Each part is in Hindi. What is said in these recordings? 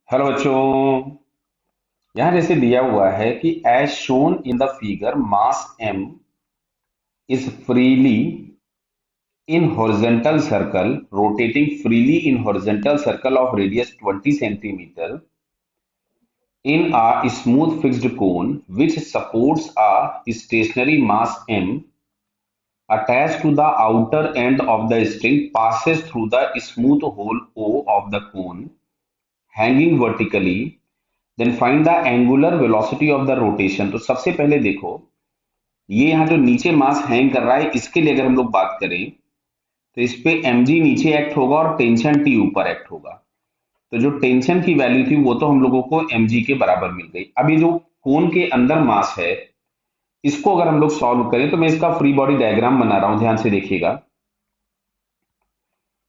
हेलो बच्चों। यहाँ जैसे दिया हुआ है कि as shown in the figure mass m is freely in horizontal circle rotating freely in horizontal circle of radius 20 centimeter in a smooth fixed cone which supports a stationary mass m attached to the outer end of the string passes through the smooth hole O of the cone hanging vertically. Then find the angular velocity of the rotation. तो सबसे पहले देखो, ये यहाँ जो नीचे मास हैंग कर रहा है, इसके लिए अगर हम लोग बात करें तो इस पे mg नीचे एक्ट होगा और टेंशन t ऊपर एक्ट होगा। तो जो टेंशन की वैल्यू थी वो तो हम लोगों को mg के बराबर मिल गई। अब ये जो कोन के अंदर मास है, इसको अगर हम लोग सॉल्व करें तो मैं इसका फ्री बॉडी डायग्राम बना रहा हूं, ध्यान से देखिएगा।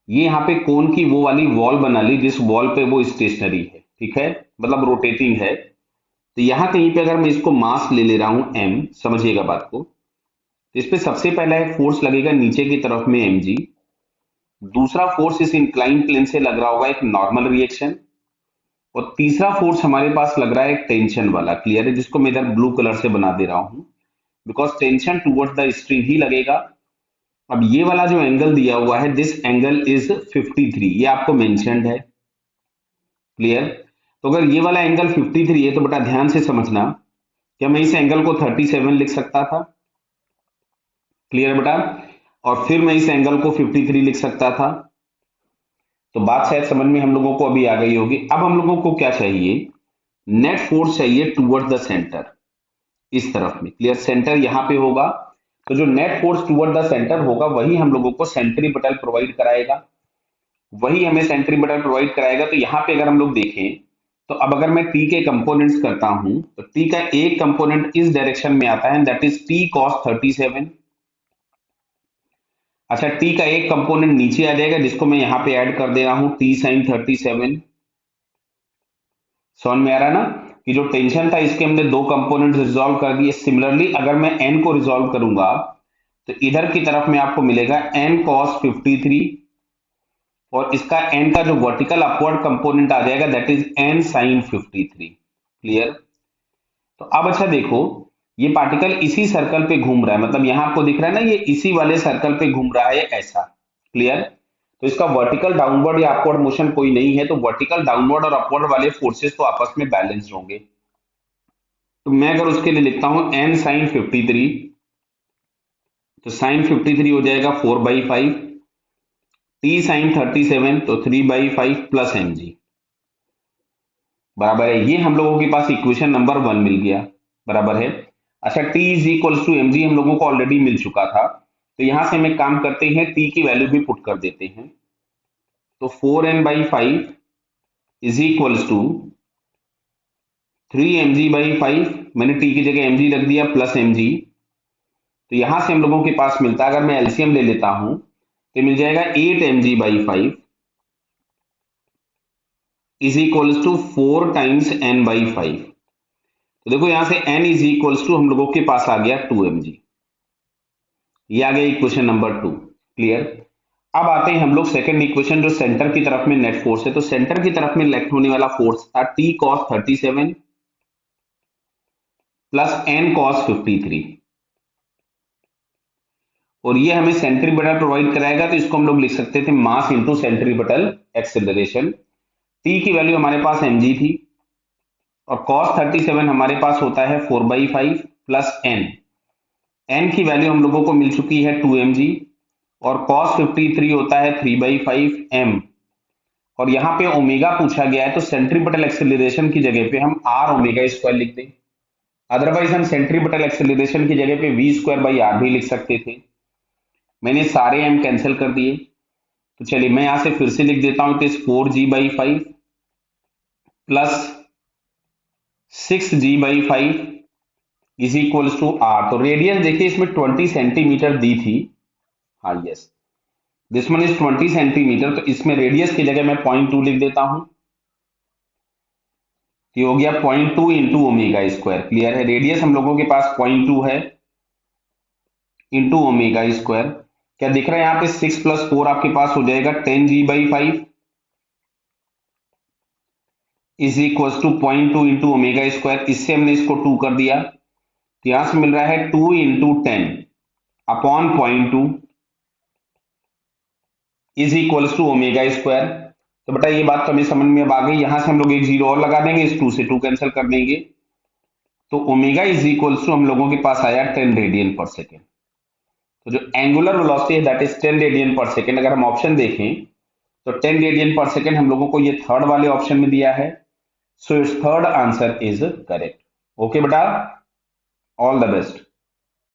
ये यहाँ पे कोन की वो वाली वॉल बना ली जिस वॉल पे वो स्टेशनरी है, ठीक है, मतलब रोटेटिंग है। तो यहां कहीं पे अगर मैं इसको मास ले ले रहा हूं m, समझिएगा बात को, तो इस पे सबसे पहला एक फोर्स लगेगा नीचे की तरफ में mg। दूसरा फोर्स इस इंक्लाइन प्लेन से लग रहा होगा, एक नॉर्मल रिएक्शन। और तीसरा फोर्स हमारे पास लग रहा है एक टेंशन वाला, क्लियर है, जिसको मैं इधर ब्लू कलर से बना दे रहा हूं, because tension towards the string ही लगेगा। अब ये वाला जो एंगल दिया हुआ है, दिस एंगल इज 53, ये आपको मेंशन्ड है, क्लियर। तो अगर ये वाला एंगल 53 है तो बेटा ध्यान से समझना, क्या मैं इस एंगल को 37 लिख सकता था? क्लियर बेटा। और फिर मैं इस एंगल को 53 लिख सकता था। तो बात शायद समझ में हम लोगों को अभी आ गई होगी। अब हम लोगों को क्या चाहिए? नेट फोर्स चाहिए टुवर्ड्स द सेंटर, इस तरफ में, क्लियर। सेंटर यहां पे होगा, तो जो net force toward the centre होगा वही हम लोगों को सेंट्रीपिटल प्रोवाइड कराएगा, वही हमें सेंट्रीपिटल प्रोवाइड कराएगा। तो यहाँ पे अगर हम लोग देखें तो अब अगर मैं टी के कंपोनेंट्स करता हूं तो टी का एक कंपोनेंट इस डायरेक्शन में आता है, दैट इज टी कॉस 37। अच्छा, टी का एक कंपोनेंट नीचे आ जाएगा जिसको मैं यहां पे ऐड कर दे रहा हूं, टी साइन 37। समझ में आ रहा है ना कि जो टेंशन था इसके हमने दो कंपोनेंट रिजॉल्व कर दिए। सिमिलरली अगर मैं एन को रिजॉल्व करूंगा तो इधर की तरफ में आपको मिलेगा एन कॉस 53, और इसका एन का जो वर्टिकल अपवर्ड कंपोनेंट आ जाएगा that is N sine 53, clear. तो अब अच्छा देखो, ये पार्टिकल इसी सर्कल पे घूम रहा है, मतलब यहां आपको दिख रहा है ना, ये इसी वाले सर्कल पे घूम रहा है ऐसा, क्लियर। तो इसका वर्टिकल डाउनवर्ड या अपवर्ड मोशन कोई नहीं है, तो वर्टिकल डाउनवर्ड और अपवर्ड वाले फोर्सेस तो आपस में बैलेंस्ड होंगे। तो मैं अगर उसके लिए लिखता हूं एन साइन 53, तो साइन 53 हो जाएगा 4/5, टी साइन 37 तो 3/5 प्लस एम जी, बराबर है। ये हम लोगों के पास इक्वेशन नंबर 1 मिल गया, बराबर है। अच्छा, t is equals to M G हम लोगों को ऑलरेडी मिल चुका था, तो यहां से हम काम करते हैं, t की वैल्यू भी पुट कर देते हैं। तो 4n/5 is equals to 3mg/5, मैंने t की जगह mg रख दिया, प्लस mg। तो यहां से हम लोगों के पास मिलता है, अगर मैं एलसीएम ले लेता हूं तो मिल जाएगा 8mg/5 is equals to 4 times n/5। तो देखो यहां से n इज इक्वल्स टू हम लोगों के पास आ गया 2mg, ये आ गया इक्वेशन नंबर 2, क्लियर। अब आते हैं हम लोग सेकंड इक्वेशन, जो सेंटर की तरफ में नेट फोर्स है। तो सेंटर की तरफ में लेफ्ट होने वाला फोर्स था T cos 37 plus N cos 53, और ये हमें सेंट्रीपिटल प्रोवाइड कराएगा। तो इसको हम लोग लिख सकते थे mass into centripetal acceleration. T की वैल्यू हमारे पास mg थी, और cos 37 हमारे पास होता है 4/5 प्लस एन, एन की वैल्यू हम लोगों को मिल चुकी है 2mg, और cos 53 होता है 3/5 m। और यहाँ पे ओमेगा पूछा गया है, तो सेंट्रीपिटल एक्सेलरेशन की जगह पे हम आर ओमेगा स्क्वायर लिख दें। अदरवाइज हम सेंट्रीपिटल एक्सेलरेशन की जगह पे v²/r भी लिख सकते थे। मैंने सारे m कैंसिल कर दिए, तो चलिए मैं यहां से फिर से लिख देता हूं, it is 4g/5 plus 6g/5 is equals to R. तो रेडियस देखिए इसमें 20 सेंटीमीटर दी थी, हाँ yes, this one is 20 centimetre, तो इसमें रेडियस की जगह मैं 0.2 लिख देता हूं। ये हो गया 0.2 इंटू ओमेगा स्क्वायर, क्लियर है। रेडियस हम लोगों के पास 0.2 है इंटू ओमेगा स्क्वायर। क्या दिख रहा है यहाँ पे 6 प्लस 4 आपके पास हो जाएगा 10g/5 is equal to 0.2 into omega square, इससे हमने इसको 2 कर दिया, तो यहां से मिल रहा है 2 into 10 upon 0.2 is equal to omega square. तो बेटा ये बात तो हमें समझ में अब आ गई। यहां से हम लोग एक जीरो और लगा देंगे, इस 2 से 2 कैंसिल कर देंगे, तो ओमेगा इज इक्वल टू हम लोगों के पास आया 10 रेडियन पर सेकेंड। तो जो एंगुलर वेलोसिटी है दैट इज 10 रेडियन पर सेकेंड। अगर हम ऑप्शन देखें तो 10 रेडियन पर सेकेंड हम लोगों को ये थर्ड वाले ऑप्शन में दिया है, so it's third answer is correct. Okay बेटा, ऑल द बेस्ट।